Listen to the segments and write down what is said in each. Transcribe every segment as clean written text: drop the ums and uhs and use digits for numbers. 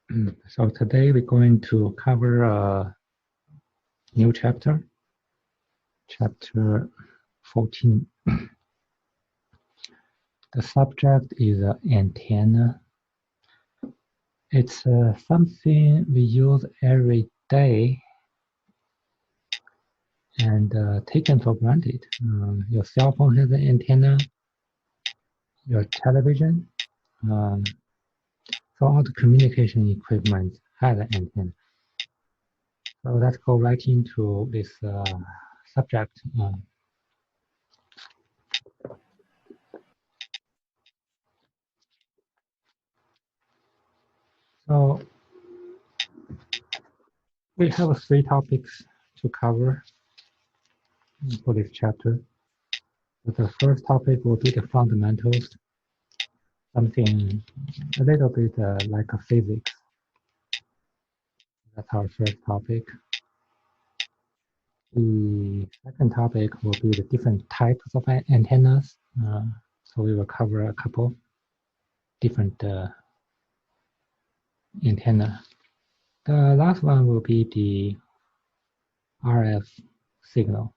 So today we're going to cover a new chapter, chapter 14. The subject is antenna. It's something we use every day and taken for granted. Your cell phone has an antenna, your television, so all the communication equipment has an antenna. So let's go right into this subject. So we have 3 topics to cover for this chapter. The first topic will be the fundamentals, something a little bit like a physics. That's our first topic. The second topic will be the different types of antennas. So we will cover a couple different antenna. The last one will be the RF signal,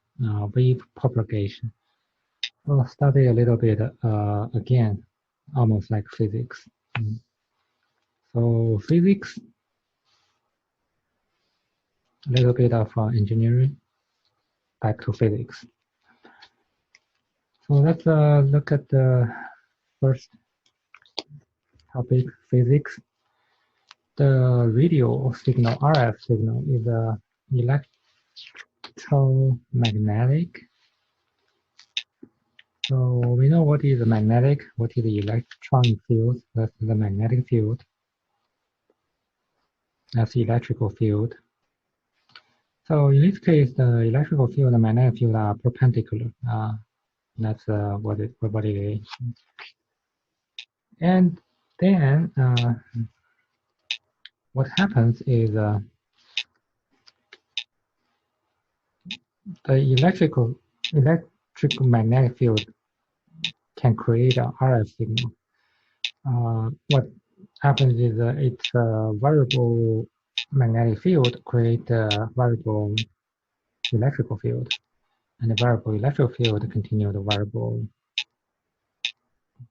wave propagation. We'll study a little bit again, almost like physics. So physics, a little bit of engineering, back to physics. So let's look at the first topic, physics. The radio signal, RF signal, is electromagnetic. So we know what is magnetic, what is the electron field, that's the magnetic field. That's the electrical field. So in this case, the electrical field and magnetic field are perpendicular. That's what it is. And then what happens is the electrical magnetic field can create an RF signal. What happens is it's a variable magnetic field create a variable electrical field, and the variable electrical field continue the variable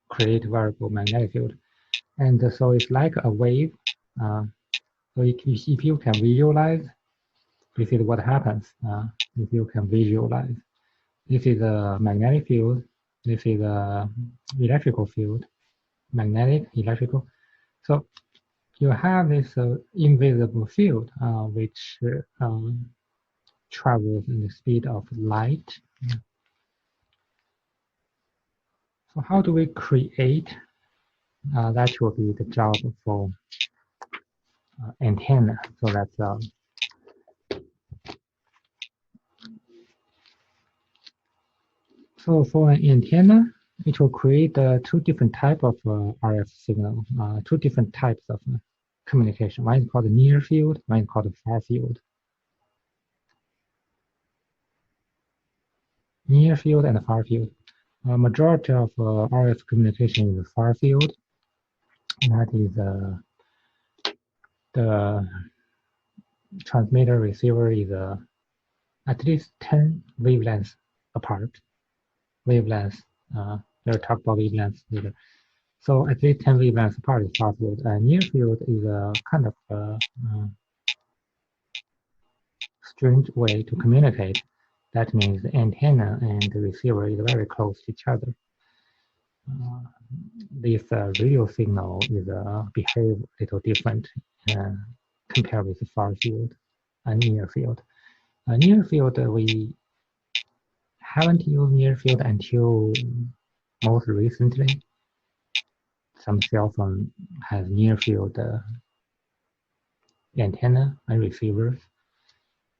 create variable magnetic field, and so it's like a wave. So if you can visualize, this is what happens. If you can visualize, this is a magnetic field, this is a electrical field, magnetic, electrical. So you have this invisible field which travels in the speed of light. So how do we create? That will be the job for antenna. So that's so for an antenna, it will create two different types of RF signal, two different types of communication. One is called the near field, one is called the far field. Near field and far field. Majority of RF communication is far field. That is the transmitter receiver is at least 10 wavelengths apart. Wavelengths, we'll talk about wavelengths later. So at least 10 wavelengths apart is far field. And near field is a kind of strange way to communicate. That means the antenna and the receiver is very close to each other. This radio signal is behave a little different compared with the far field and near field. Near field, we haven't used near field until most recently. Some cell phone has near field antenna and receivers.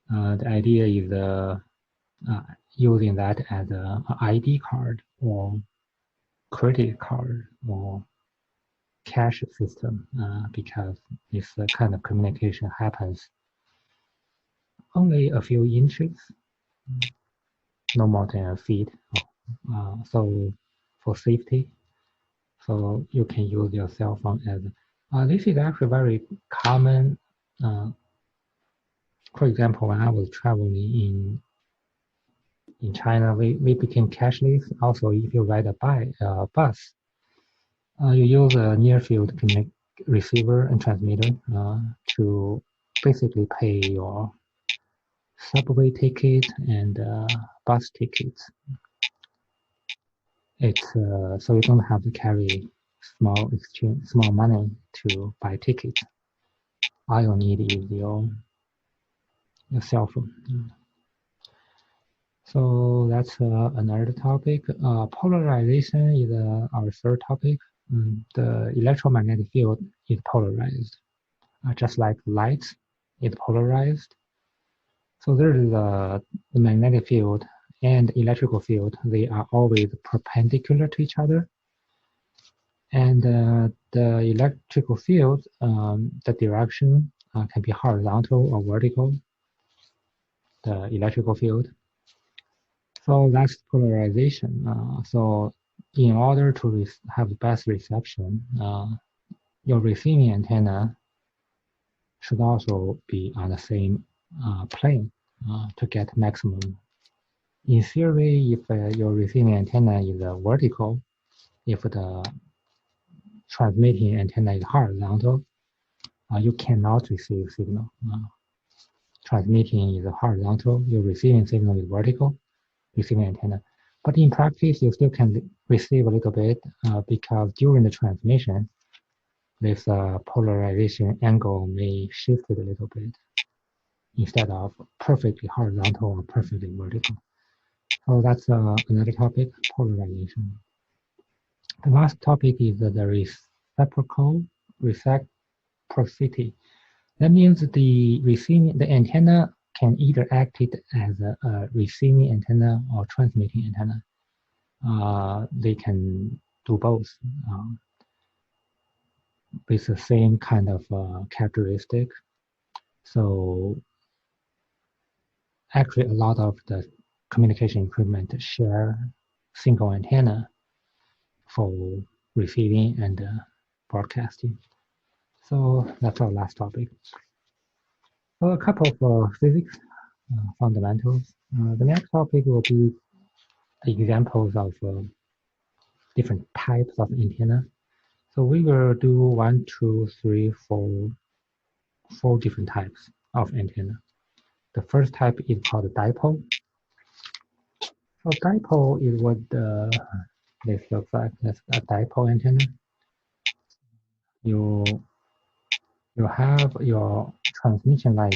The idea is using that as an ID card or credit card or cash system because this kind of communication happens only a few inches, no more than a feet. So for safety, so you can use your cell phone as This is actually very common. For example, when I was traveling in China, we became cashless. Also, if you ride a bus, you use a near field receiver and transmitter to basically pay your subway ticket and bus tickets. It's so you don't have to carry small money to buy tickets. All you need is your cell phone. So that's another topic. Polarization is our third topic. The electromagnetic field is polarized, just like light is polarized. So there is the magnetic field and electrical field. They are always perpendicular to each other. And the electrical field, the direction can be horizontal or vertical, the electrical field. So that's polarization. So in order to have the best reception, your receiving antenna should also be on the same plane to get maximum. In theory, if your receiving antenna is vertical, if the transmitting antenna is horizontal, you cannot receive signal. Transmitting is horizontal, your receiving signal is vertical, receiving antenna. But in practice, you still can receive a little bit because during the transmission, this polarization angle may shift it a little bit instead of perfectly horizontal or perfectly vertical. So that's another topic, polarization. The last topic is the reciprocal reciprocity. That means the antenna can either act it as a receiving antenna or transmitting antenna. They can do both with the same kind of characteristic. So actually, a lot of the communication equipment share single antenna for receiving and broadcasting. So that's our last topic. So a couple of physics fundamentals. The next topic will be examples of different types of antenna. So we will do 1, 2, 3, 4, 4 different types of antenna. The first type is called dipole. So dipole is what this looks like. That's a dipole antenna. You have your transmission line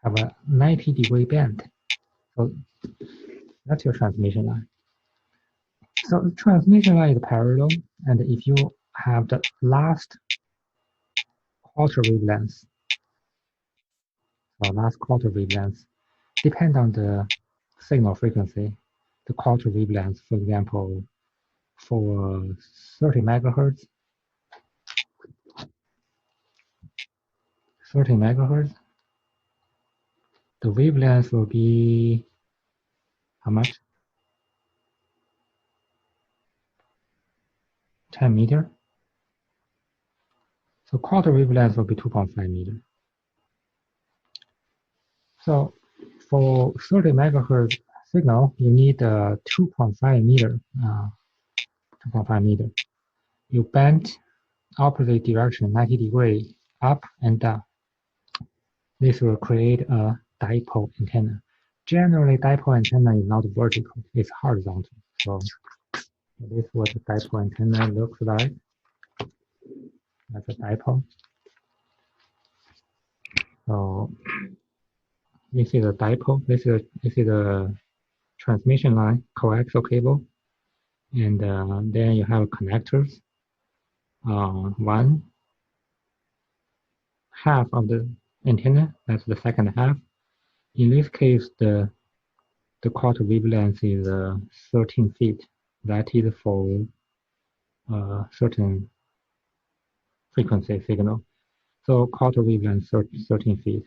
have a 90-degree bend. So that's your transmission line. So the transmission line is parallel, and if you have the last quarter wavelength, or last quarter wavelength, depend on the signal frequency. The quarter wavelength, for example, for 30 megahertz, 30 megahertz, the wavelength will be how much? 10 meter. So quarter wavelength will be 2.5 meter. So for 30 megahertz signal, you need 2.5 meter. 2.5 meter. You bend opposite direction 90 degree up and down. This will create a dipole antenna. Generally, dipole antenna is not vertical; it's horizontal. So this is what the dipole antenna looks like. That's a dipole. So this is a dipole. This is a transmission line, coaxial cable, and then you have connectors. One half of the antenna, that's the second half. In this case, the quarter wavelength is 13 feet. That is for certain frequency signal. So quarter wavelength 13 feet,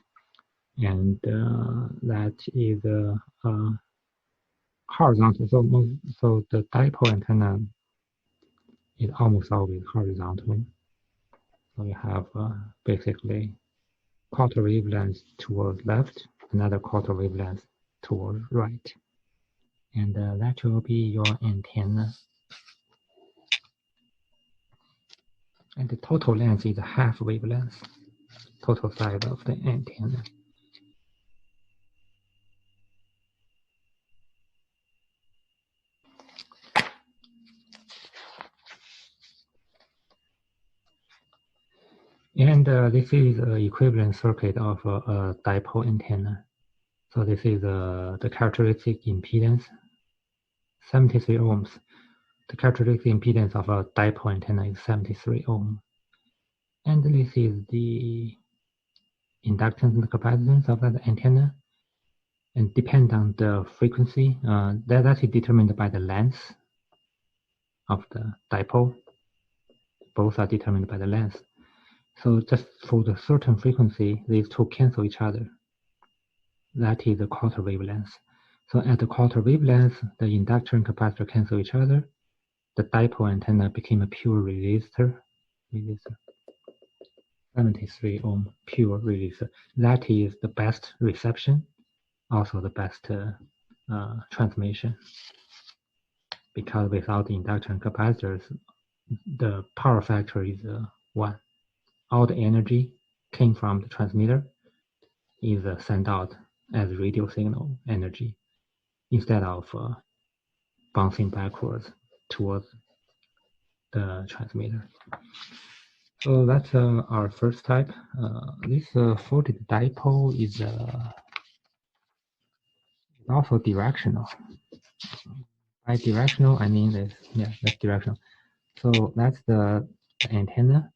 and that is horizontal. So the dipole antenna is almost always horizontal. So you have basically quarter wavelength towards left, another quarter wavelength towards right. And that will be your antenna. And the total length is half wavelength, total size of the antenna. And this is an equivalent circuit of a dipole antenna. So this is the characteristic impedance, 73 ohms. The characteristic impedance of a dipole antenna is 73 ohm. And this is the inductance and capacitance of that antenna. And depend on the frequency, that is determined by the length of the dipole. Both are determined by the length. So just for the certain frequency, these two cancel each other. That is the quarter wavelength. So at the quarter wavelength, the inductor and capacitor cancel each other. The dipole antenna became a pure resistor. 73 ohm pure resistor. That is the best reception, also the best transmission. Because without the inductor and capacitors, the power factor is 1. All the energy came from the transmitter is sent out as radio signal energy instead of bouncing backwards towards the transmitter. So that's our first type. This folded dipole is also directional. By directional, I mean this. Yeah, that's directional. So that's the antenna,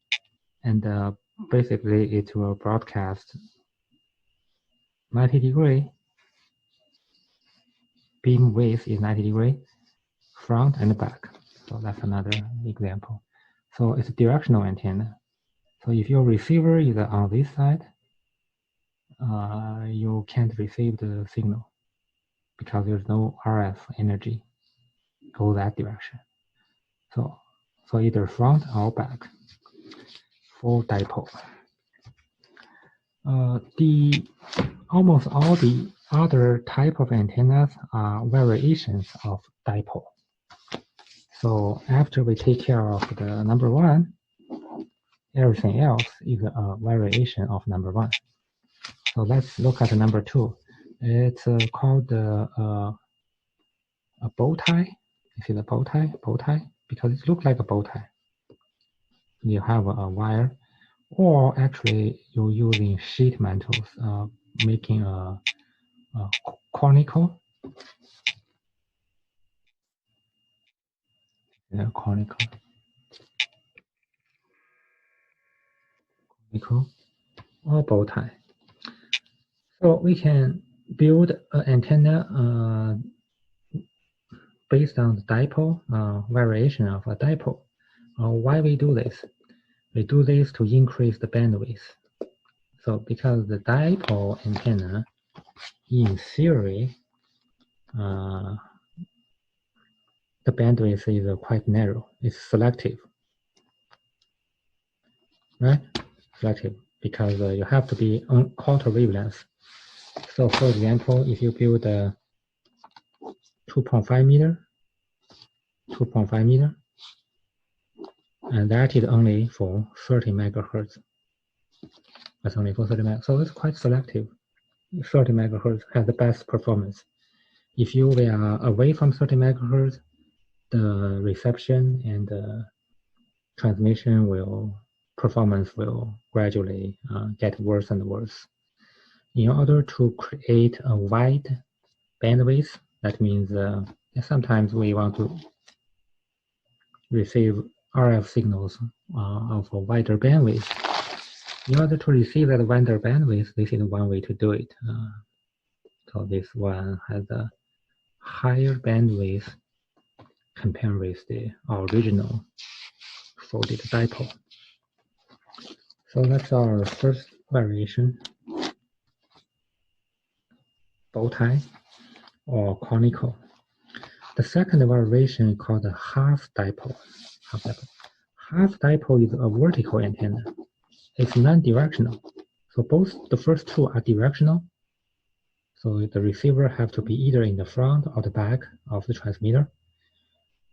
and basically it will broadcast 90-degree. Beam width is 90 degree, front and back. So that's another example. So it's a directional antenna. So if your receiver is on this side, you can't receive the signal because there's no RF energy go that direction. So either front or back for dipole. Almost all the other type of antennas are variations of dipole. So after we take care of the number 1, everything else is a variation of number 1. So let's look at number 2. It's called a bow tie. You see the bow tie? Bow tie? Because it looks like a bow tie. You have a wire, or actually you're using sheet metals, making a conical. Conical or bow tie. So we can build an antenna based on the dipole, variation of a dipole. Why we do this? We do this to increase the bandwidth. So because the dipole antenna, in theory, the bandwidth is quite narrow. It's selective, right? Selective because you have to be on quarter wavelength. So for example, if you build a 2.5 meter, and that is only for 30 megahertz. That's only for 30 megahertz. So it's quite selective. 30 megahertz has the best performance. If you are away from 30 megahertz, the reception and the transmission performance will gradually get worse and worse. In order to create a wide bandwidth, that means sometimes we want to receive RF signals of a wider bandwidth. In order to receive that wider bandwidth, this is one way to do it. So this one has a higher bandwidth compared with the original folded dipole. So that's our first variation, bow tie or conical. The second variation is called a half dipole. Half dipole is a vertical antenna. it's non-directional. So both the first two are directional. So the receiver have to be either in the front or the back of the transmitter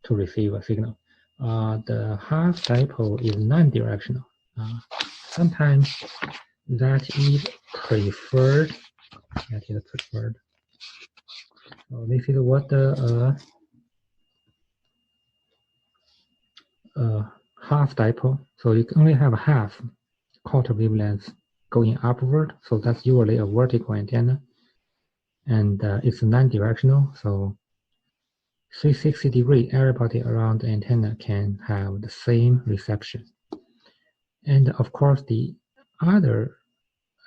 to receive a signal. The half dipole is non-directional. Sometimes that is preferred. That is preferred. So this is what the half dipole. So you can only have half quarter wavelength going upward. So that's usually a vertical antenna, and it's non-directional. So 360-degree everybody around the antenna can have the same reception. And of course, the other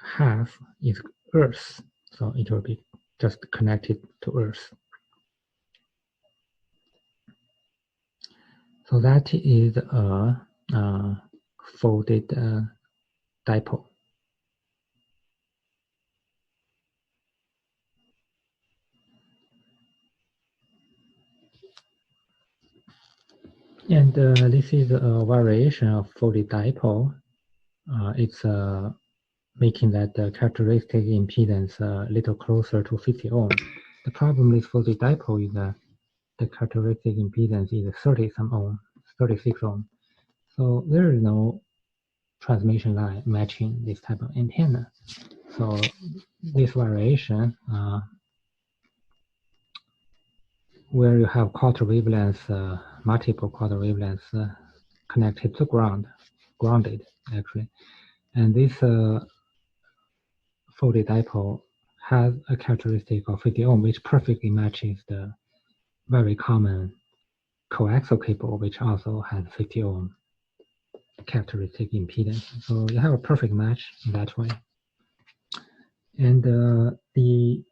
half is Earth, so it will be just connected to Earth. So that is a folded dipole. And this is a variation of folded dipole. It's making that characteristic impedance a little closer to 50 ohm. The problem with folded dipole is that the characteristic impedance is 30-some ohm, 36 ohm. So there is no transmission line matching this type of antenna. So this variation, where you have quarter wavelengths, multiple quarter wavelengths connected to grounded actually, and this folded dipole has a characteristic of 50 ohm, which perfectly matches the very common coaxial cable, which also has 50 ohm characteristic impedance. So you have a perfect match in that way. And the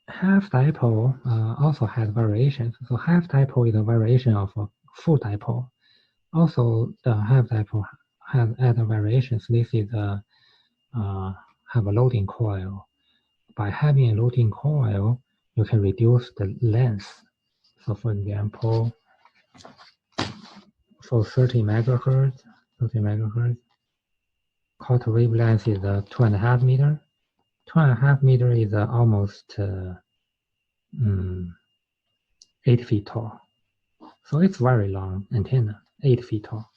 half dipole also has variations. So half dipole is a variation of a full dipole. Also, the half dipole has other variations. This is have a loading coil. By having a loading coil, you can reduce the length. So for example, for 30 megahertz, quarter wavelength is 2.5 meter. 2.5 meter is almost 8 feet tall. So it's very long antenna, 8 feet tall.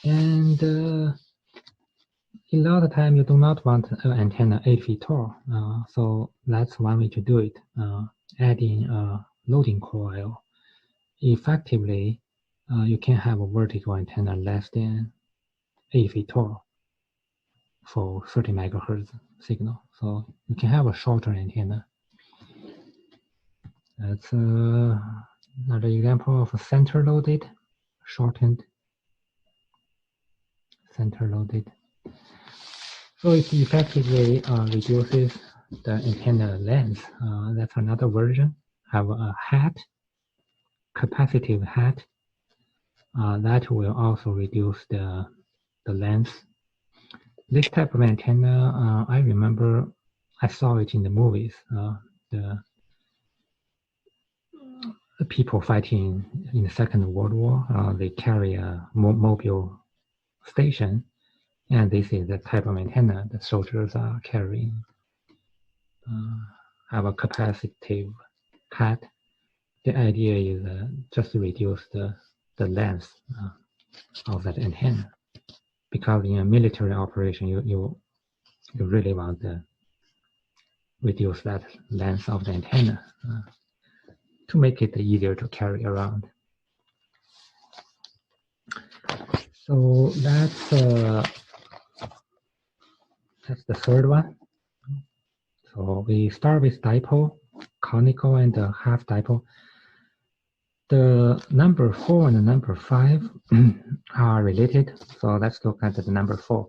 And a lot of time you do not want an antenna 8 feet tall. So that's one way to do it. Adding a loading coil. Effectively, you can have a vertical antenna less than 8 feet tall for 30 megahertz signal. So you can have a shorter antenna. That's another example of a center-loaded, shortened, center-loaded. So it effectively reduces the antenna length. That's another version. Have a hat, capacitive hat. That will also reduce the length. This type of antenna, I remember I saw it in the movies. The people fighting in the Second World War, they carry a mobile station, and this is the type of antenna the soldiers are carrying. Have a capacitive hat. The idea is just to reduce the length of that antenna, because in a military operation, you really want to reduce that length of the antenna to make it easier to carry around. So that's the third one. So we start with dipole, conical, and the half dipole. The number 4 and the number 5 are related. So let's look at the number 4.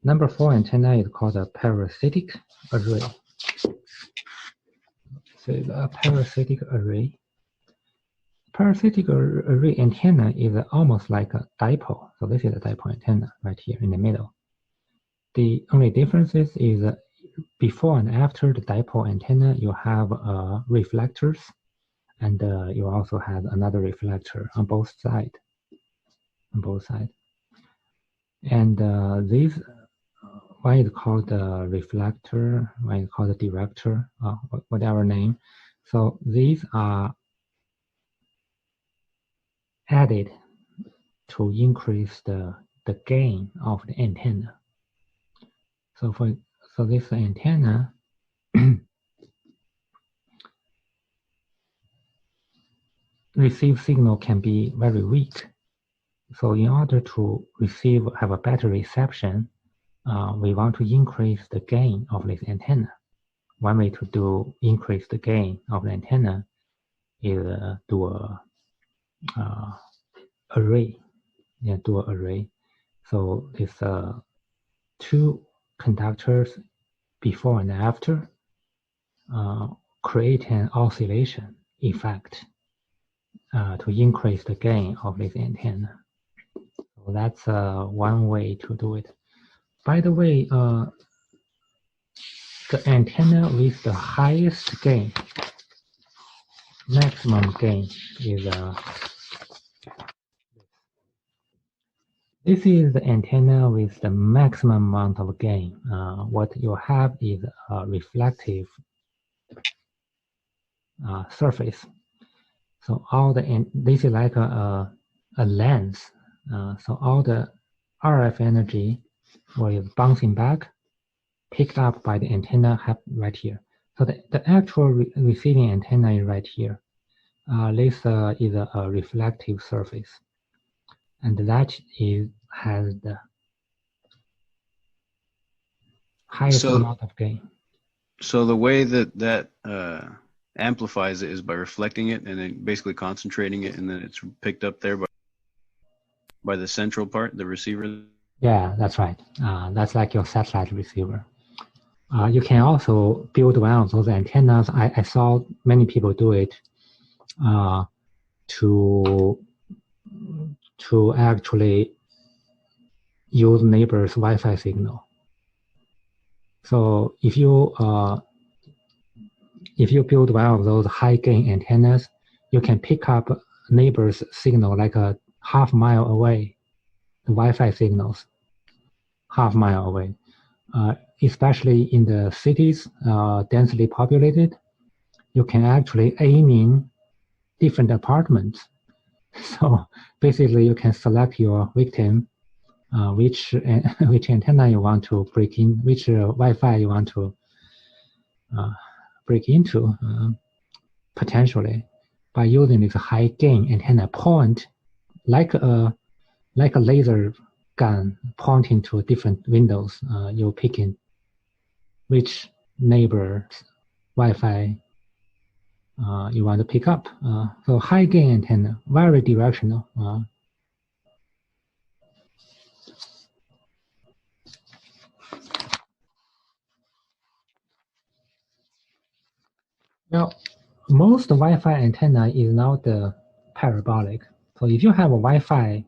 Number 4 antenna is called a parasitic array. So a parasitic array. Parasitic array antenna is almost like a dipole. So this is a dipole antenna right here in the middle. The only difference is before and after the dipole antenna, you have reflectors, and you also have another reflector on both sides. And these one is called the reflector, one is called the director, whatever name. So these are added to increase the gain of the antenna. So this antenna receive signal can be very weak. So in order to have a better reception, we want to increase the gain of this antenna. One way to increase the gain of the antenna is do a array. Yeah, do an array. So it's two conductors before and after create an oscillation effect to increase the gain of this antenna. So that's one way to do it. By the way, the antenna with the highest gain, maximum gain, is this is the antenna with the maximum amount of gain. What you have is a reflective surface. So this is like a lens. So all the RF energy was bouncing back, picked up by the antenna right here. So the actual receiving antenna is right here. This is a reflective surface, and that has the highest amount of gain. So the way that amplifies it is by reflecting it and then basically concentrating it, and then it's picked up there by the central part, the receiver. Yeah, that's right. That's like your satellite receiver. You can also build one of those antennas. I saw many people do it to actually use neighbor's Wi-Fi signal. So if you build one of those high gain antennas, you can pick up neighbor's signal like a half-mile away, the Wi-Fi signals, half-mile away. Especially in the cities, densely populated, you can actually aim in different apartments. So basically, you can select your victim, which antenna you want to break in, which Wi-Fi you want to break into, potentially, by using this high gain antenna point, like a laser gun pointing to different windows. You're picking which neighbor's Wi-Fi you want to pick up. So high gain antenna, very directional. Now, most Wi-Fi antenna is not parabolic. So if you have a Wi-Fi,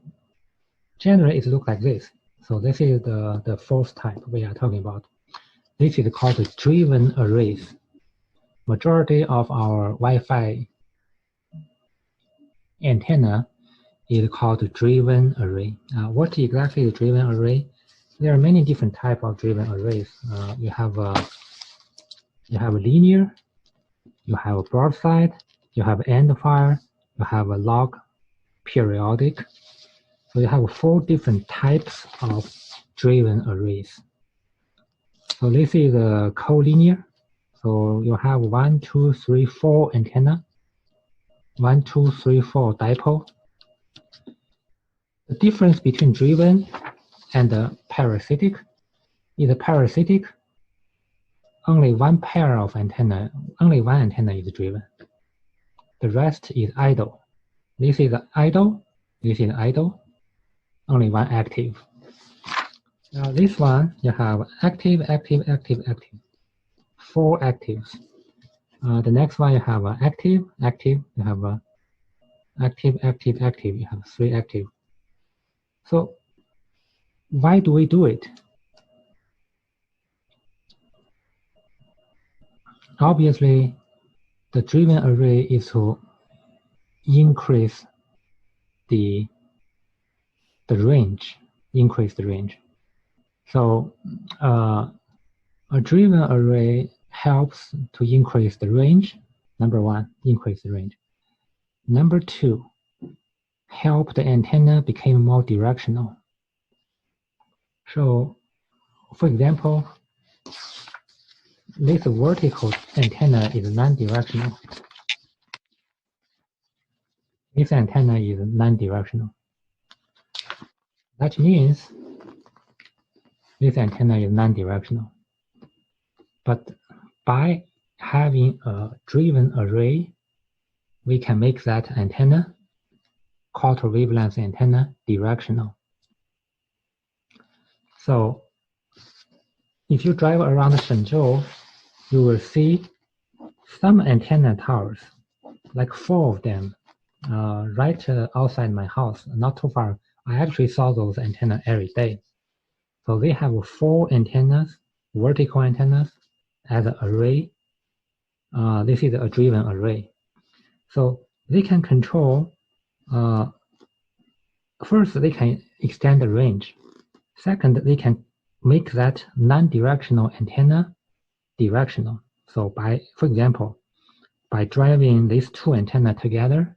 generally it looks like this. So this is the fourth type we are talking about. This is called the driven arrays. Majority of our Wi-Fi antenna is called the driven array. What exactly is driven array? There are many different types of driven arrays. You have a linear, you have a broadside, you have end fire, you have a log periodic. So you have 4 different types of driven arrays. So this is a collinear. So you have 1, 2, 3, 4 antenna, 1, 2, 3, 4 dipole. The difference between driven and parasitic is parasitic. Only one pair of antenna, only one antenna is driven. The rest is idle. This is idle. This is idle. Only one active. Now this one you have active, active, active, active. 4 actives. The next one you have active, active. You have active, active, active. You have 3 active. So why do we do it? Obviously, the driven array is to increase the range, increase the range. So a driven array helps to increase the range. Number one, increase the range. Number two, help the antenna become more directional. So, for example, this vertical antenna is non-directional. This antenna is non-directional. That means this antenna is non-directional. But by having a driven array, we can make that antenna, quarter wavelength antenna, directional. So if you drive around Shenzhou, you will see some antenna towers, like 4 of them, right outside my house, not too far. I actually saw those antennas every day. So they have 4 antennas, vertical antennas, as an array. This is a driven array. So they can control, first they can extend the range. Second, they can make that non-directional antenna directional. So for example, by driving these 2 antennas together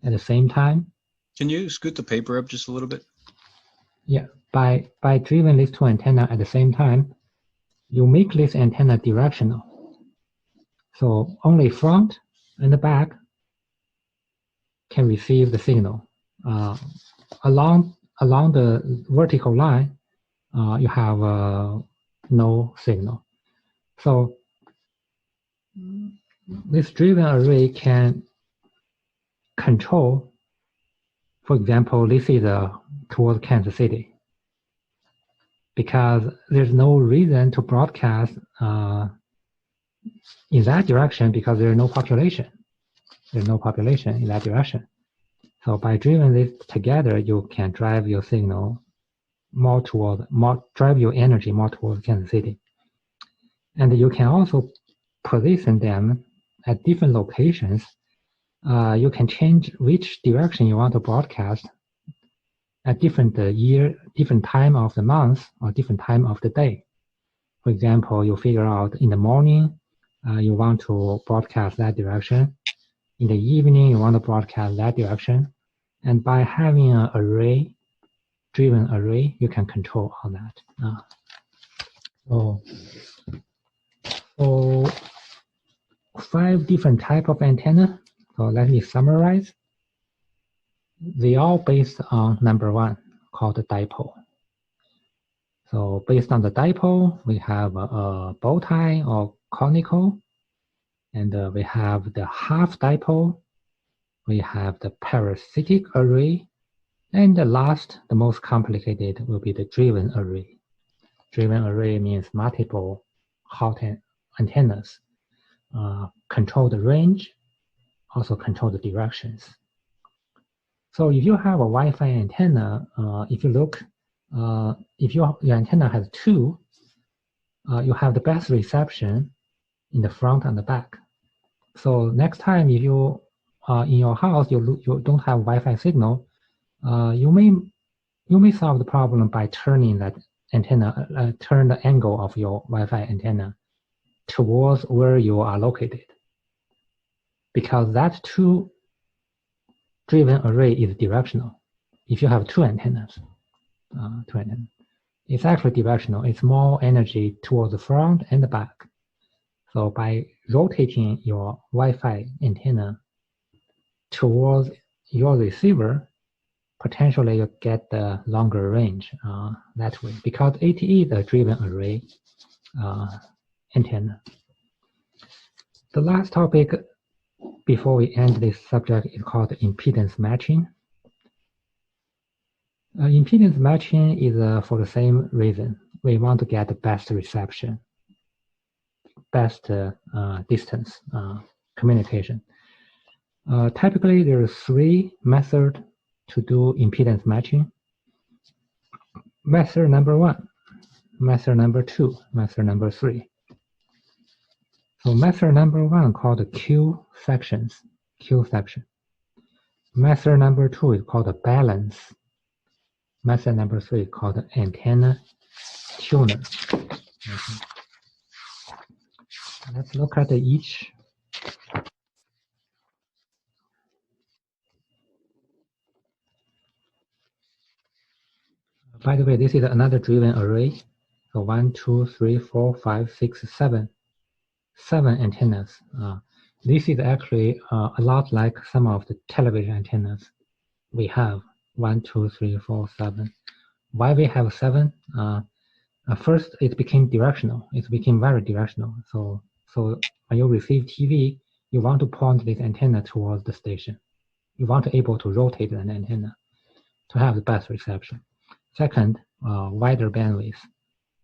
at the same time. Can you scoot the paper up just a little bit? Yeah, by driving these 2 antennas at the same time, you make this antenna directional. So only front and the back can receive the signal. Along the vertical line, you have no signal. So this driven array can control, for example, this is towards Kansas City, because there's no reason to broadcast in that direction because there's no population. There's no population in that direction. So by driving this together, you can drive your signal drive your energy more towards Kansas City. And you can also position them at different locations. You can change which direction you want to broadcast at different different time of the month or different time of the day. For example, you figure out in the morning, you want to broadcast that direction. In the evening, you want to broadcast that direction. And by having an array, driven array, you can control all that. So 5 different type of antenna. So let me summarize. They all based on number 1, called the dipole. So based on the dipole, we have a bow tie or conical, and we have the half dipole, we have the parasitic array, and the last, the most complicated, will be the driven array. Driven array means multiple hot antennas, control the range, also control the directions. So if you have a Wi-Fi antenna, if you look, if your antenna has 2, you have the best reception in the front and the back. So next time if you in your house you don't have Wi-Fi signal, you may solve the problem by turning that antenna, turn the angle of your Wi-Fi antenna towards where you are located, because that 2 driven array is directional. If you have 2 antennas, it's actually directional. It's more energy towards the front and the back. So by rotating your Wi-Fi antenna towards your receiver, potentially you get the longer range that way, because it is a driven array antenna. The last topic before we end this subject is called impedance matching. Impedance matching is for the same reason. We want to get the best reception, best distance communication. Typically, there are 3 methods to do impedance matching. Method number 1, method number 2, method number 3. So method number 1 called Q section. Method number 2 is called balance. Method number 3 is called antenna tuner. Okay. Let's look at each. By the way, this is another driven array. So 1, 2, 3, 4, 5, 6, 7. 7 antennas. This is actually a lot like some of the television antennas we have. 1, 2, 3, 4, 7. Why we have 7? First, it became directional. It became very directional. So when you receive TV, you want to point this antenna towards the station. You want to able to rotate an antenna to have the best reception. Second, wider bandwidth.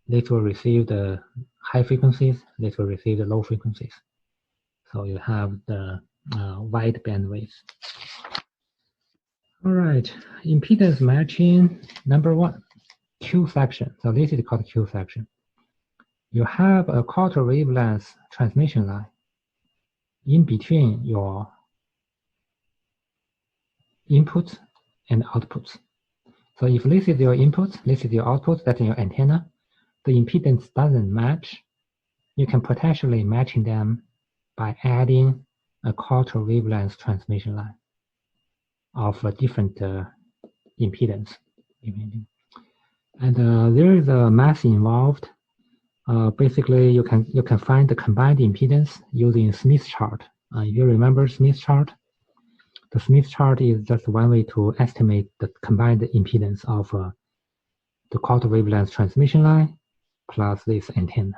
This will receive the high frequencies. This will receive the low frequencies. So you have the wide bandwidth. All right, impedance matching number 1, Q section. So this is called Q section. You have a quarter wavelength transmission line in between your inputs and outputs. So if this is your input, this is your output, that's your antenna, the impedance doesn't match, you can potentially matching them by adding a quarter wavelength transmission line of a different impedance. And there is a math involved. Basically, you can find the combined impedance using Smith chart. If you remember Smith chart, the Smith chart is just one way to estimate the combined impedance of the quarter wavelength transmission line plus this antenna.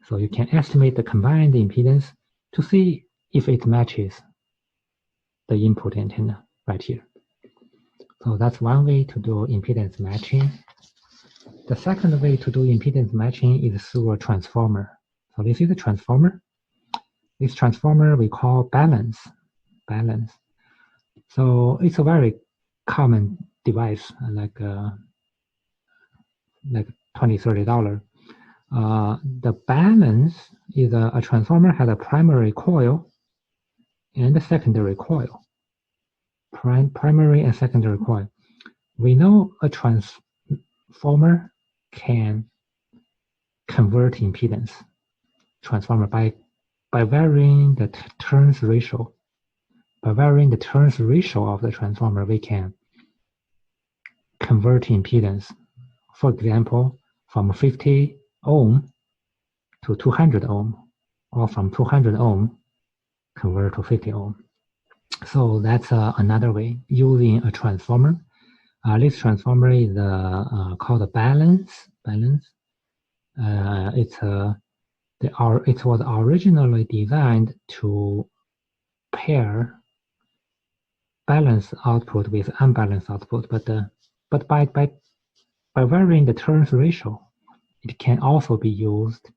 So you can estimate the combined impedance to see if it matches the input antenna right here. So that's one way to do impedance matching. The second way to do impedance matching is through a transformer. So this is a transformer. This transformer we call balance. So it's a very common device, like $20, $30. The balance is a transformer has a primary coil and a secondary coil. Primary and secondary coil. We know a transformer can convert impedance transformer by varying the turns ratio. By varying the turns ratio of the transformer, we can convert impedance. For example, from 50 ohm to 200 ohm, or from 200 ohm convert to 50 ohm. So that's another way using a transformer. This transformer is called a balance. It was originally designed to pair balanced output with unbalanced output, but by varying the turns ratio, it can also be used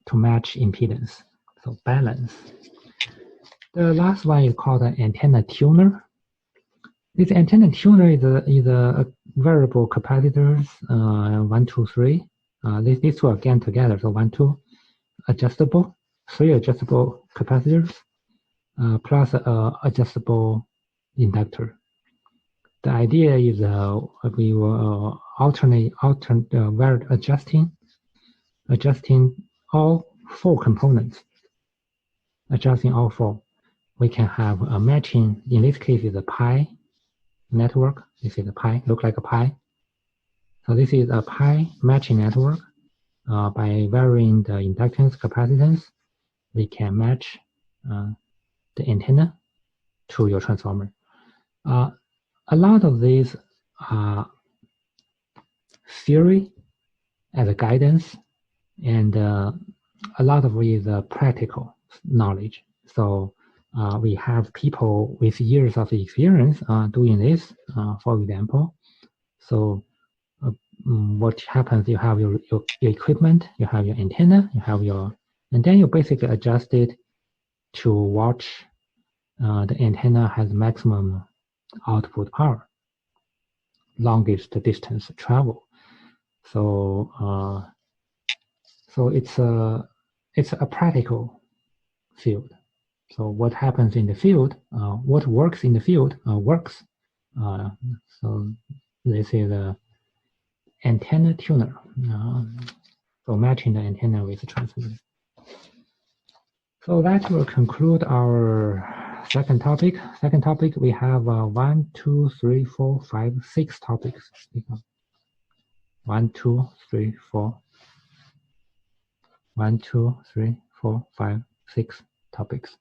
to match impedance. So balance. The last one is called an antenna tuner. This antenna tuner is a variable capacitors 1, 2, 3. These two are again together. So 1, 2 adjustable, 3 adjustable capacitors plus adjustable inductor. The idea is we will while adjusting all 4 components. Adjusting all 4, we can have a matching. In this case, is a pi network. This is a pi, look like a pi. So this is a pi matching network. By varying the inductance capacitance, we can match the antenna to your transformer. A lot of these are theory as a guidance, and a lot of it is practical knowledge. So we have people with years of experience doing this, for example. So what happens, you have your equipment, you have your antenna, and then you basically adjust it to watch the antenna has maximum output power, longest distance travel. So it's a practical field. So what happens in the field, what works in the field works. So this is antenna tuner. So matching the antenna with the transmitter. So that will conclude our second topic. Second topic, we have 1, 2, 3, 4, 5, 6 topics. 1, 2, 3, 4. 1, 2, 3, 4, 5, 6 topics.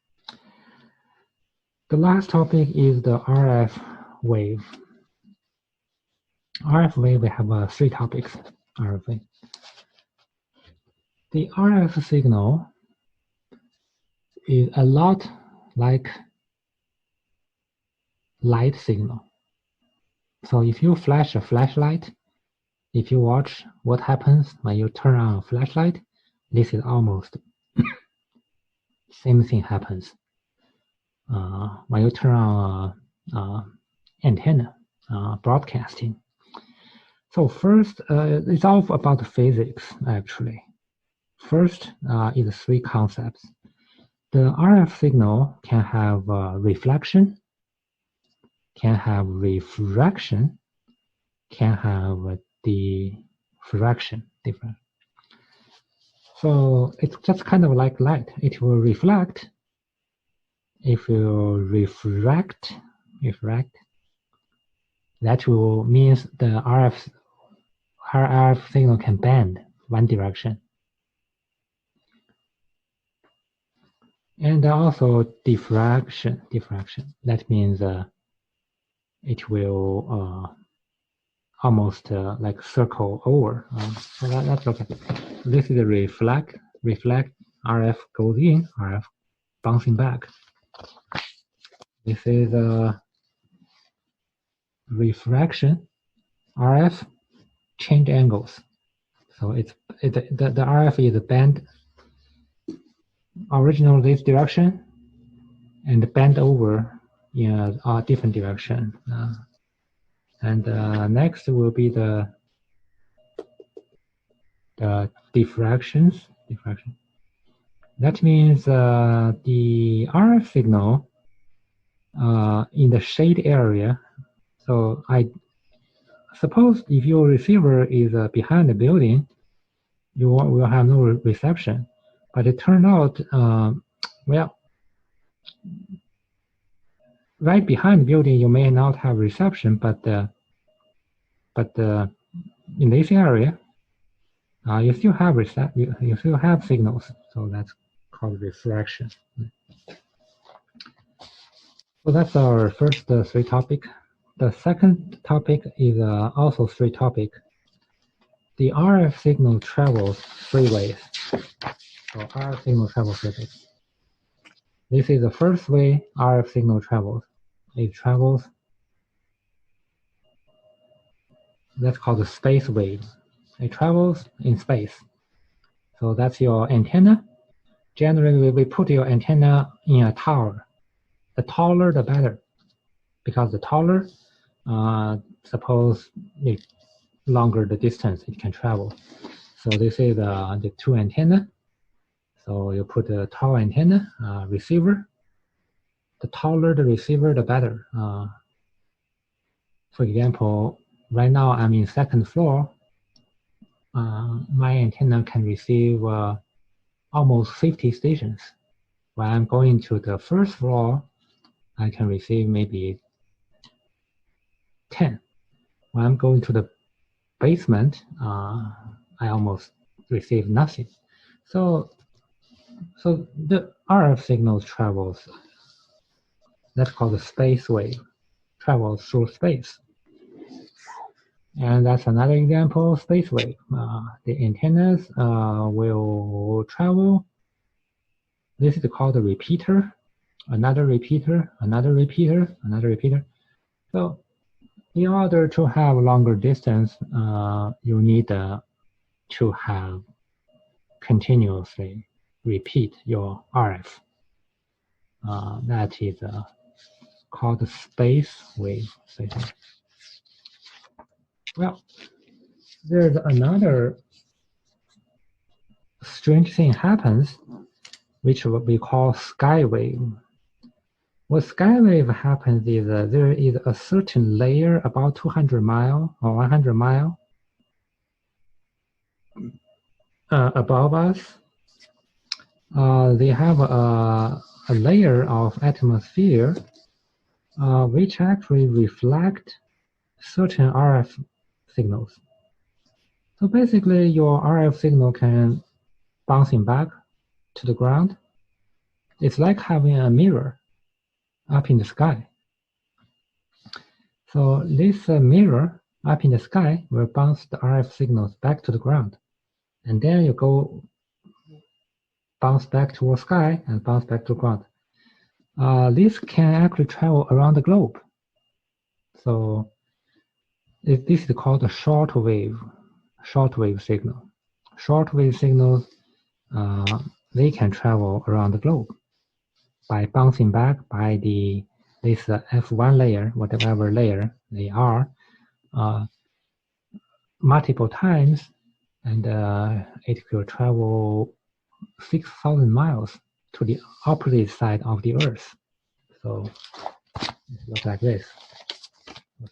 The last topic is the RF wave. RF wave, we have 3 topics. RF wave. The RF signal is a lot like light signal. So if you flash a flashlight, if you watch what happens when you turn on a flashlight, this is almost same thing happens when you turn on antenna broadcasting. So first, it's all about physics actually. First is 3 concepts. The RF signal can have reflection, can have refraction, can have diffraction. So it's just kind of like light. It will reflect. If you refract, that will means the RF signal can bend one direction. And also diffraction. That means it will almost like circle over. So let's look at it. This is a reflect. RF goes in, RF bouncing back. This is a refraction. RF change angles. So the RF is bent original this direction and bent over in a different direction. And next will be the diffraction. That means the RF signal in the shade area. So I suppose if your receiver is behind the building, you will have no reception. But it turned out, well, right behind the building you may not have reception, but in this area, you still have signals. So that's called refraction. So that's our first 3 topic. The second topic is also 3 topic. The RF signal travels 3 ways. So RF signal travels 3 ways. This is the first way RF signal travels. It travels, that's called the space wave. It travels in space. So that's your antenna. Generally, we put your antenna in a tower. The taller, the better. Because the taller, suppose the longer the distance it can travel. So this is the 2 antenna. So you put a tall antenna, receiver. The taller the receiver, the better. For example, right now I'm in 2nd floor. My antenna can receive almost 50 stations. When I'm going to the 1st floor, I can receive maybe 10. When I'm going to the basement, I almost receive nothing. So the RF signal travels, that's called the space wave, travels through space. And that's another example, space wave. The antennas will travel. This is called a repeater, another repeater, another repeater, another repeater. So in order to have longer distance, you need to have continuously repeat your RF. That is called space wave. Well, there's another strange thing happens, which we call sky wave. What sky wave happens is there is a certain layer about 200 mile or 100 mile. above us, they have a layer of atmosphere which actually reflect certain RF signals. So basically, your RF signal can bouncing back to the ground. It's like having a mirror up in the sky. So this mirror up in the sky will bounce the RF signals back to the ground. And then you go bounce back towards sky and bounce back to ground. This can actually travel around the globe. So this is called a shortwave signal. Shortwave signals, they can travel around the globe by bouncing back by this F1 layer, whatever layer they are, multiple times, and it could travel 6,000 miles to the opposite side of the Earth. So it looks like this.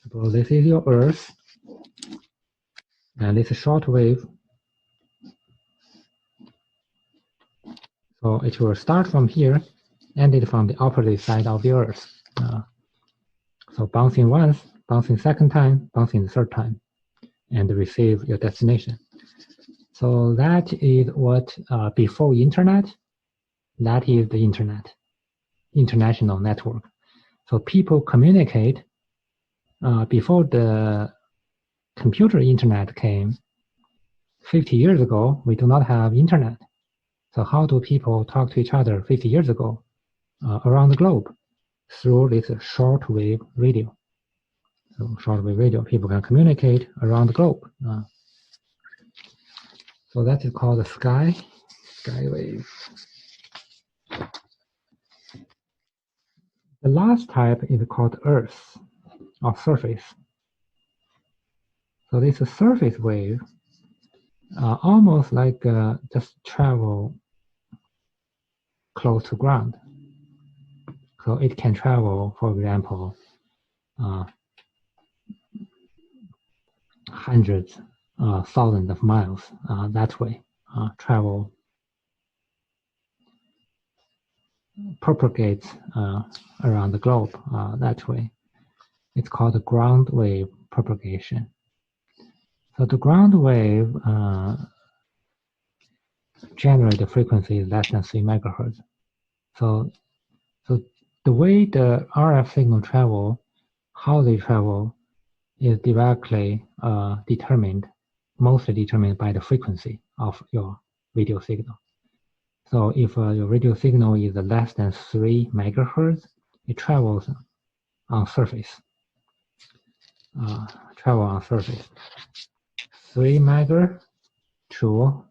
Suppose this is your Earth, and this is short wave. So it will start from here, ended from the opposite side of the Earth. So bouncing once, bouncing second time, bouncing the third time, and receive your destination. So that is what before internet, that is the internet, international network. So people communicate before the computer internet came 50 years ago. We do not have internet. So how do people talk to each other 50 years ago around the globe? Through this shortwave radio. So shortwave radio, people can communicate around the globe. So that is called the skywave. The last type is called Earth, or surface. So this surface wave, almost like just travel close to ground. So it can travel, for example, hundreds, thousands of miles that way, travel, propagates around the globe that way. It's called the ground wave propagation. So the ground wave generate a frequency less than 3 megahertz. So the way the RF signal travel, how they travel, is directly determined, mostly determined by the frequency of your radio signal. So if your radio signal is less than 3 megahertz, it travels on surface. 3 mega to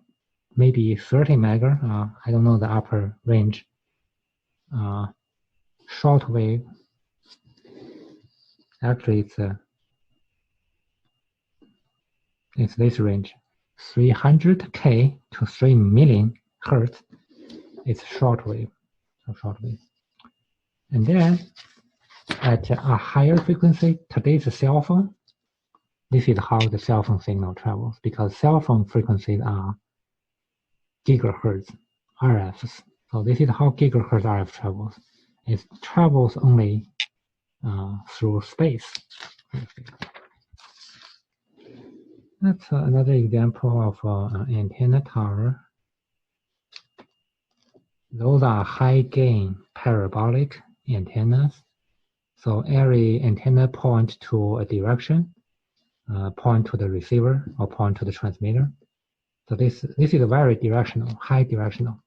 maybe 30 mega. I don't know the upper range. Short wave. Actually, it's this range, 300K to 3 million hertz. It's short wave. And then at a higher frequency, today's cell phone, this is how the cell phone signal travels, because cell phone frequencies are gigahertz RFs. So this is how gigahertz RF travels. It travels only through space. That's another example of an antenna tower. Those are high gain parabolic antennas. So every antenna point to a direction, point to the receiver or point to the transmitter. So this is a very directional, high directional.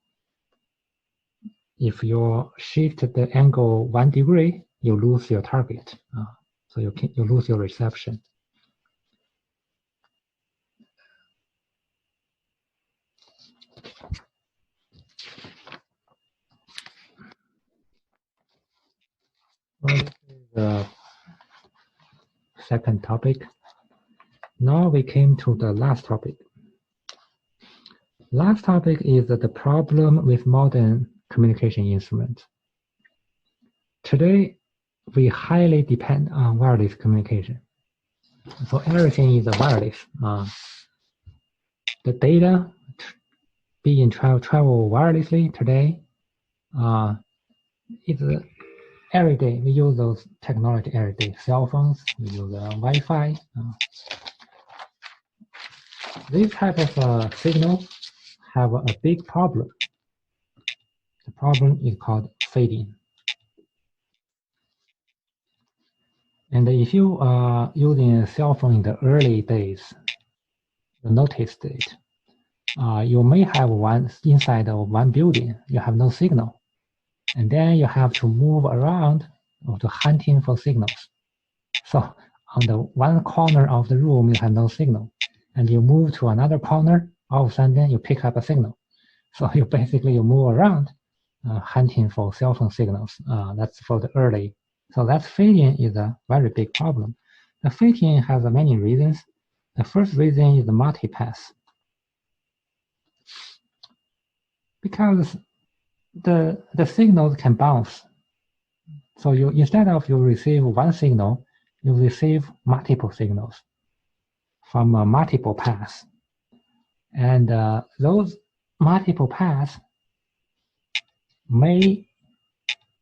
If you shift the angle 1 degree, you lose your target. So you lose your reception. Well, this is the second topic. Now we came to the last topic. Last topic is the problem with modern communication instruments. Today, we highly depend on wireless communication. So everything is wireless. the data being travel wirelessly today, it's every day. We use those technology every day. Cell phones, we use Wi-Fi. These type of signals have a big problem. The problem is called fading. And if you are using a cell phone in the early days, you noticed it. You may have one inside of one building, you have no signal. And then you have to move around to hunting for signals. So on the one corner of the room, you have no signal. And you move to another corner, all of a sudden you pick up a signal. So you basically you move around hunting for cell phone signals. That's for the early. So that fading is a very big problem. The fading has many reasons. The first reason is the multipass. Because the signals can bounce. So you instead of you receive one signal, you receive multiple signals from multiple paths. And those multiple paths may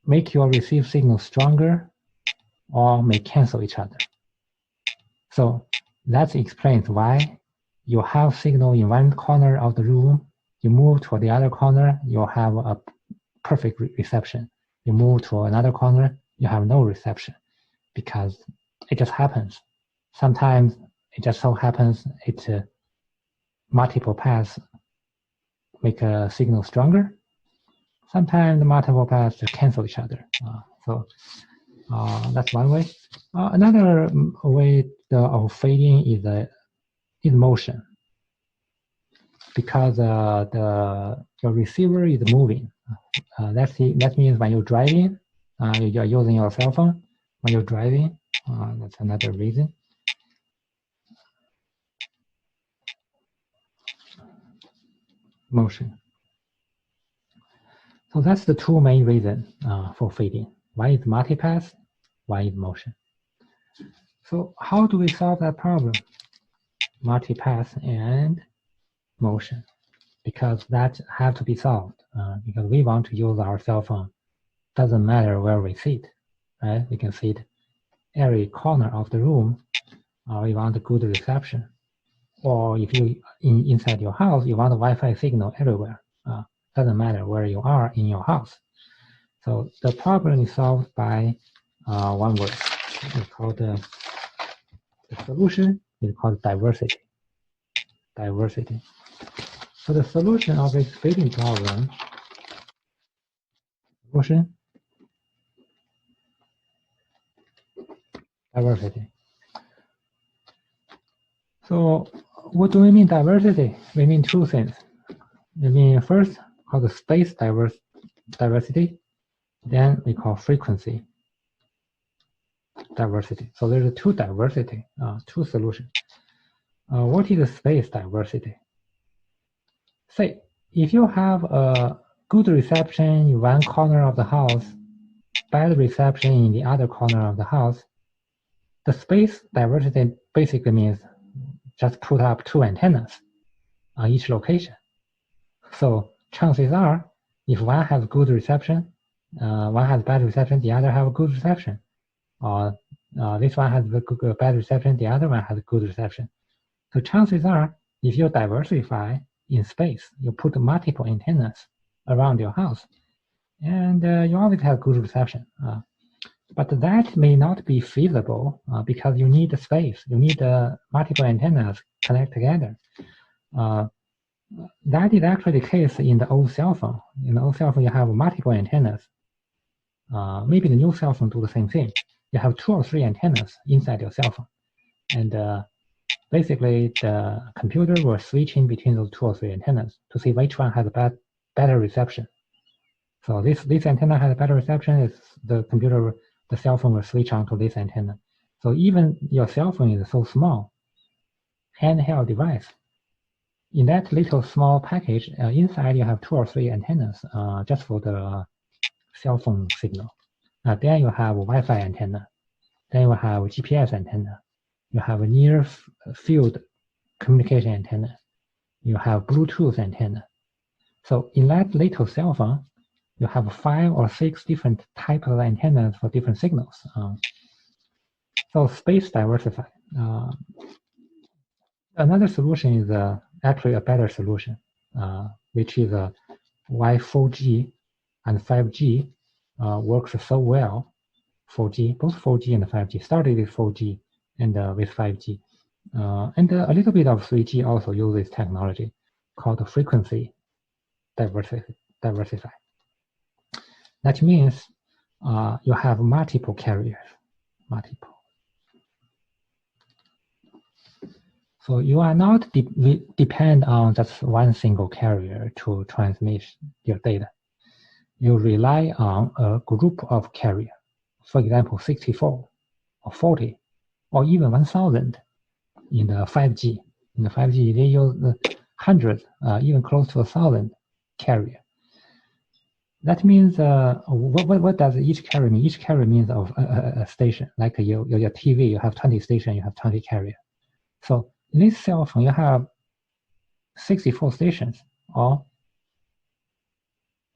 make your received signal stronger or may cancel each other. So that explains why you have signal in one corner of the room, you move to the other corner, you have a perfect reception. You move to another corner, you have no reception because it just happens. Sometimes it just so happens multiple paths make a signal stronger. Sometimes the multiple paths just cancel each other. So that's one way. Another way of fading is motion, because your receiver is moving. That means when you're driving, you're using your cell phone. When you're driving, that's another reason. Motion. So that's the two main reasons for fading. One is multipass, one is motion. So how do we solve that problem? Multipass and motion, because that have to be solved. Because we want to use our cell phone. Doesn't matter where we sit, right? We can sit every corner of the room. We want a good reception. Or if you inside your house, you want a Wi-Fi signal everywhere. Doesn't matter where you are in your house. So the problem is solved by one word. It's called the solution is called diversity. Diversity. So the solution of this fading problem, solution, diversity. So what do we mean diversity? We mean two things. We mean first called the space diversity, then we call frequency diversity. So there's two diversity, two solutions. What is the space diversity? Say, if you have a good reception in one corner of the house, bad reception in the other corner of the house, the space diversity basically means just put up two antennas on each location. So chances are, if one has good reception, one has bad reception, the other have good reception. Or this one has bad reception, the other one has good reception. So chances are, if you diversify in space, you put multiple antennas around your house, and you always have good reception. But that may not be feasible because you need space. You need multiple antennas connect together. That is actually the case in the old cell phone. In the old cell phone, you have multiple antennas. Maybe the new cell phone do the same thing. You have 2 or 3 antennas inside your cell phone. And basically, the computer will switch in between those 2 or 3 antennas to see which one has a better reception. So this antenna has a better reception, is the cell phone will switch on to this antenna. So even your cell phone is so small, handheld device, in that little small package, inside you have 2 or 3 antennas just for the cell phone signal. Then you have a Wi-Fi antenna. Then you have a GPS antenna. You have a near field communication antenna. you have Bluetooth antenna. So in that little cell phone, you have 5 or 6 different types of antennas for different signals. So space diversified. Another solution is actually a better solution, which is why 4G and 5G works so well. 4G, both 4G and 5G started with 4G and with 5G. And a little bit of 3G also uses technology called frequency diversify. That means you have multiple carriers, multiple. So you are not depend on just one single carrier to transmit your data. You rely on a group of carriers. For example, 64 or 40 or even 1,000 in the 5G. In the 5G, they use hundreds, even close to 1,000 carrier. That means what does each carrier mean? Each carrier means of a station. Like your TV, you have 20 stations, you have 20 carrier. So in this cell phone, you have 64 stations or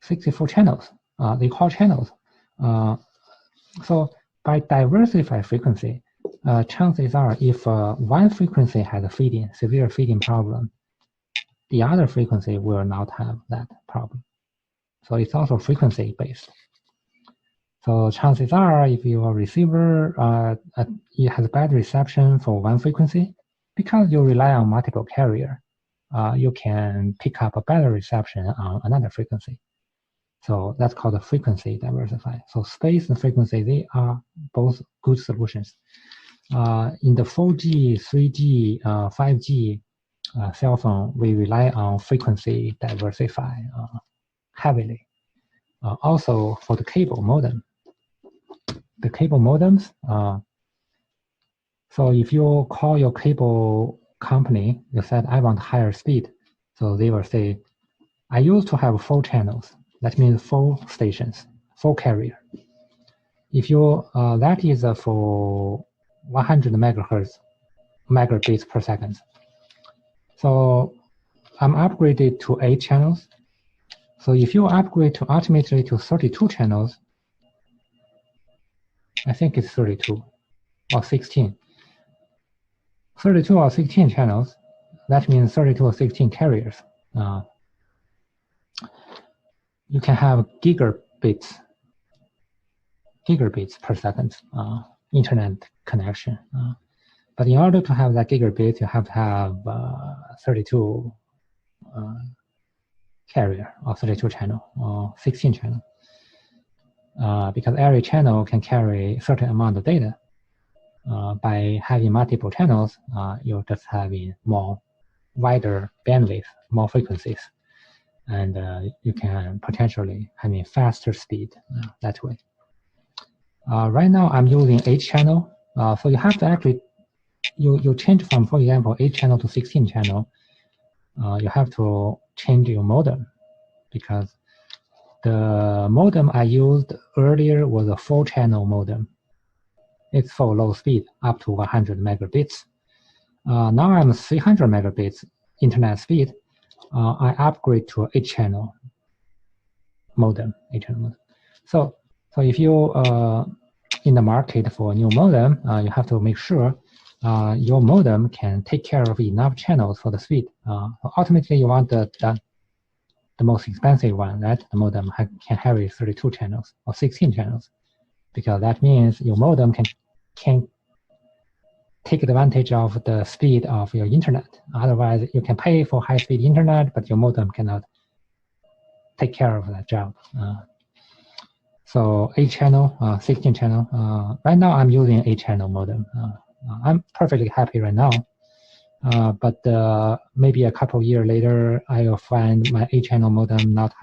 64 channels. They call channels. So by diversify frequency, chances are if one frequency has a severe feeding problem, the other frequency will not have that problem. So it's also frequency based. So chances are if your receiver it has bad reception for one frequency, because you rely on multiple carrier, you can pick up a better reception on another frequency. So that's called a frequency diversify. So space and frequency, they are both good solutions. In the 4G, 3G, 5G cell phone, we rely on frequency diversify heavily. Also for the cable modem. The cable modems, so if you call your cable company, you said, I want higher speed. So they will say, I used to have 4 channels. That means 4 stations, 4 carrier. If you, that is for 100 megabits per second. So I'm upgraded to 8 channels. So if you upgrade to ultimately to 32 channels, I think it's 32 or 16. 32 or 16 channels, that means 32 or 16 carriers. You can have gigabits per second internet connection. But in order to have that gigabit, you have to have 32 carrier or 32 channel or 16 channel. Because every channel can carry a certain amount of data. By having multiple channels, you're just having more wider bandwidth, more frequencies, and you can potentially having faster speed that way. Right now, I'm using 8 channel, so you have to actually you change from, for example, 8 channel to 16 channel. You have to change your modem because the modem I used earlier was a 4 channel modem. It's for low speed, up to 100 megabits. Now I'm 300 megabits internet speed. I upgrade to 8 channel modem. 8 channel modem. So if you in the market for a new modem, you have to make sure your modem can take care of enough channels for the speed. Ultimately, you want the most expensive one, right? The modem can carry 32 channels or 16 channels, because that means your modem can take advantage of the speed of your internet. Otherwise, you can pay for high-speed internet, but your modem cannot take care of that job. So 8 channel, 16 channel. Right now, I'm using 8 channel modem. I'm perfectly happy right now. But maybe a couple years later, I will find my 8 channel modem not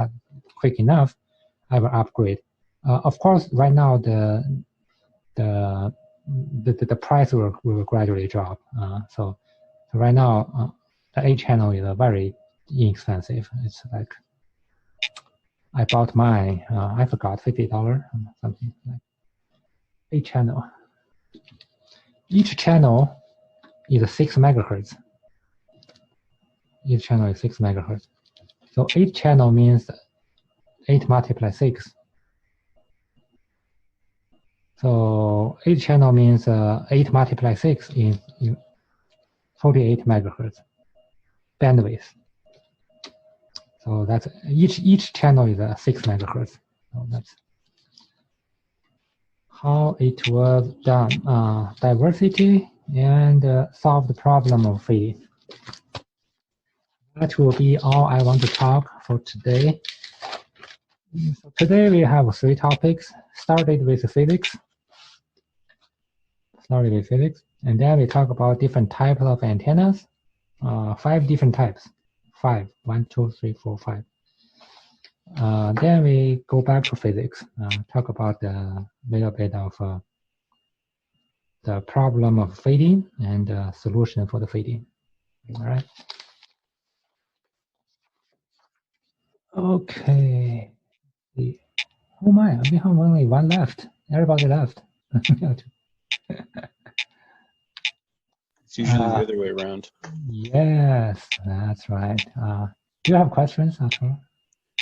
quick enough. I will upgrade. Of course, right now the price will gradually drop. So right now, the 8 channel is very inexpensive. It's like I bought mine. I forgot $50 something like 8 channel. Each channel is 6 megahertz. Each channel is 6 megahertz. So 8 channel means 8 multiplied 6. So 8 channel means 8 multiplied 6 is 48 megahertz bandwidth. So that's each channel is 6 megahertz. So that's how it was done. Diversity and solve the problem of fading. That will be all I want to talk for today. So today we have 3 topics. Started with physics, and then we talk about different types of antennas. 5 different types. 5. 1, 2, 3, 4, 5. Then we go back to physics. Talk about a little bit of the problem of fading and solution for the fading. All right. Okay. Oh my, we have only one left. Everybody left. It's usually the other way around. Yes, that's right. Do you have questions after?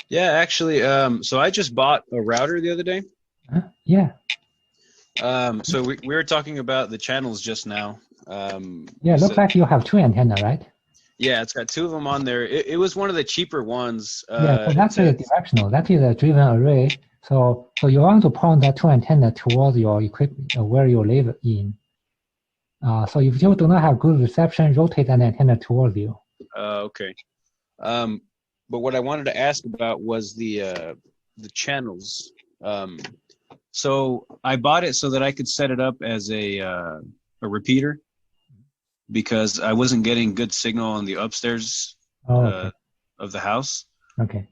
Yeah, actually, so I just bought a router the other day. Yeah. So we were talking about the channels just now. Yeah, looks like you have 2 antennas, right? Yeah, it's got 2 of them on there. It was one of the cheaper ones. Yeah, so that's a directional. That is a driven array. So you want to point that 2 antenna towards your equipment where you live in. So if you do not have good reception, rotate that antenna towards you. Okay. But what I wanted to ask about was the channels. So I bought it so that I could set it up as a repeater because I wasn't getting good signal on the upstairs okay. of the house. Okay.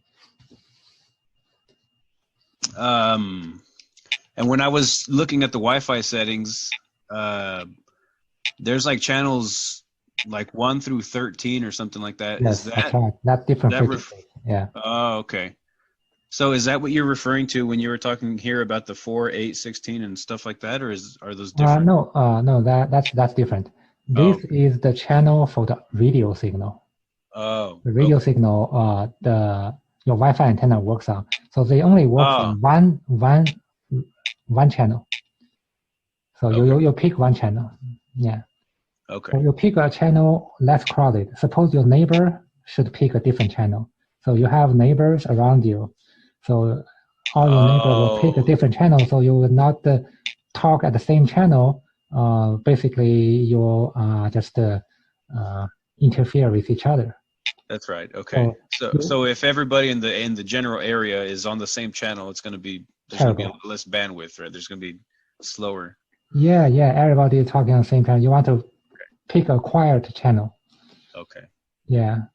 And when I was looking at the Wi-Fi settings, there's like channels like 1 through 13 or something like that. Yes, that's right. That's different frequency. Yeah. Oh, okay. So is that what you're referring to when you were talking here about the 4, 8, 16 and stuff like that, or are those different? No, that's different. This is the channel for the radio signal. Oh. The radio signal, your Wi-Fi antenna works on. So they only work on one channel. So you pick one channel. Yeah. Okay. So you pick a channel less crowded. Suppose your neighbor should pick a different channel. So you have neighbors around you. So all your neighbors will pick a different channel. So you will not talk at the same channel. Basically, you'll just interfere with each other. That's right. Okay. So if everybody in the general area is on the same channel, it's going to be a little less bandwidth, right? There's going to be slower. Yeah. Everybody is talking on the same channel. You want to pick a quiet channel. Okay. Yeah.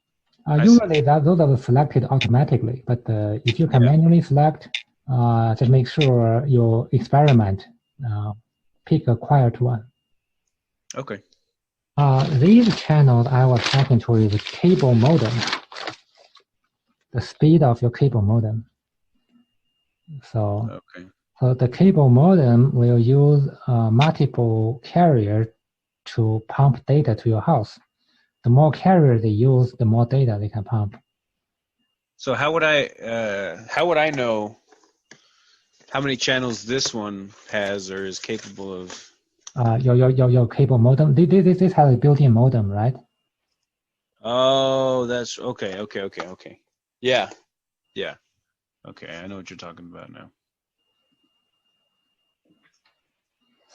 Usually those are selected automatically, but if you can manually select, just make sure you experiment. Pick a quiet one. Okay. These channels I was talking to is cable modem. The speed of your cable modem. So the cable modem will use multiple carriers to pump data to your house. The more carriers they use, the more data they can pump. So how would I know how many channels this one has or is capable of? Your cable modem. This has a built-in modem, right? Oh, that's okay. Yeah. Okay, I know what you're talking about now.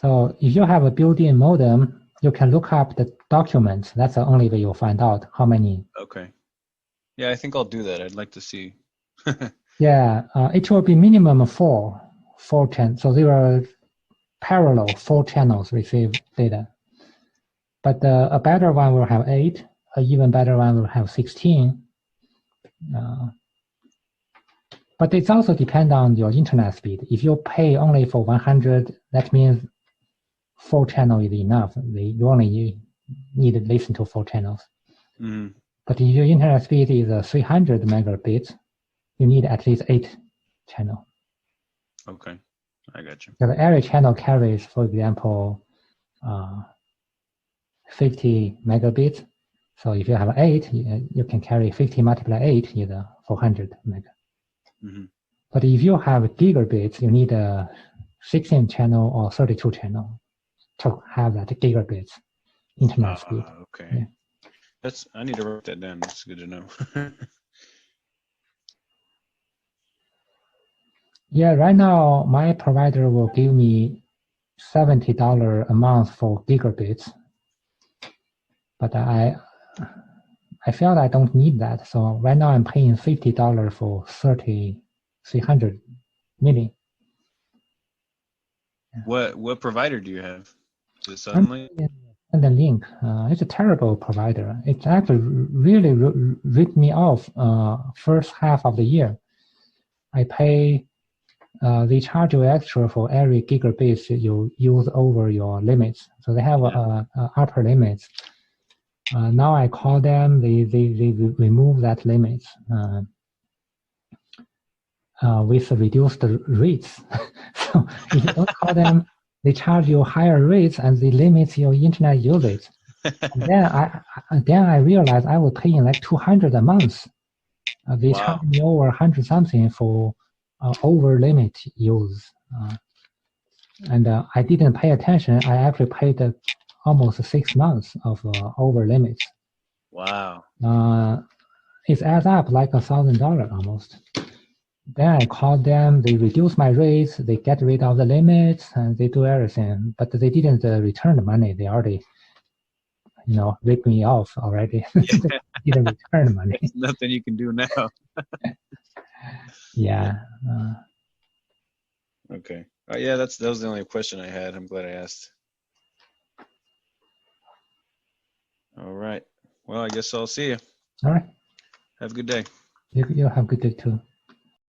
So if you have a built-in modem, you can look up the documents. That's the only way you'll find out how many. Okay. Yeah, I think I'll do that. I'd like to see. Yeah, it will be minimum four channels. So there are parallel 4 channels receive data. But a better one will have 8. An even better one will have 16. But it's also depend on your internet speed. If you pay only for 100, that means 4 channels is enough. You only need to listen to 4 channels. Mm-hmm. But if your internet speed is 300 megabits, you need at least 8 channels. Okay, I got you. So every channel carries, for example, 50 megabits. So if you have 8, you can carry 50 multiplied 8 is 400 mega. Mm-hmm. But if you have gigabits, you need a 16 channel or 32 channel to have that gigabits internet speed. Okay. Yeah. I need to write that down. That's good to know. Yeah, right now my provider will give me $70 a month for gigabits, but I felt I don't need that. So right now I'm paying $50 for 300 million. What provider do you have? Is it Suddenly? And the link, it's a terrible provider. It actually really ripped me off first half of the year. I pay, they charge you extra for every gigabit you use over your limits. So they have upper limits. Now I call them, they remove that limit with reduced rates. So if you don't call them, they charge you higher rates and they limit your internet usage. And then I realized I was paying like 200 a month. They Wow. charged me over 100 something for over limit use. And I didn't pay attention. I actually paid almost 6 months of over limits. Wow. It adds up like $1,000 almost. Then I called them. They reduce my rates. They get rid of the limits, and they do everything. But they didn't return the money. They already, ripped me off already. They didn't return the money. There's nothing you can do now. Yeah. Okay. Yeah, that was the only question I had. I'm glad I asked. All right. Well, I guess I'll see you. All right. Have a good day. You have a good day too.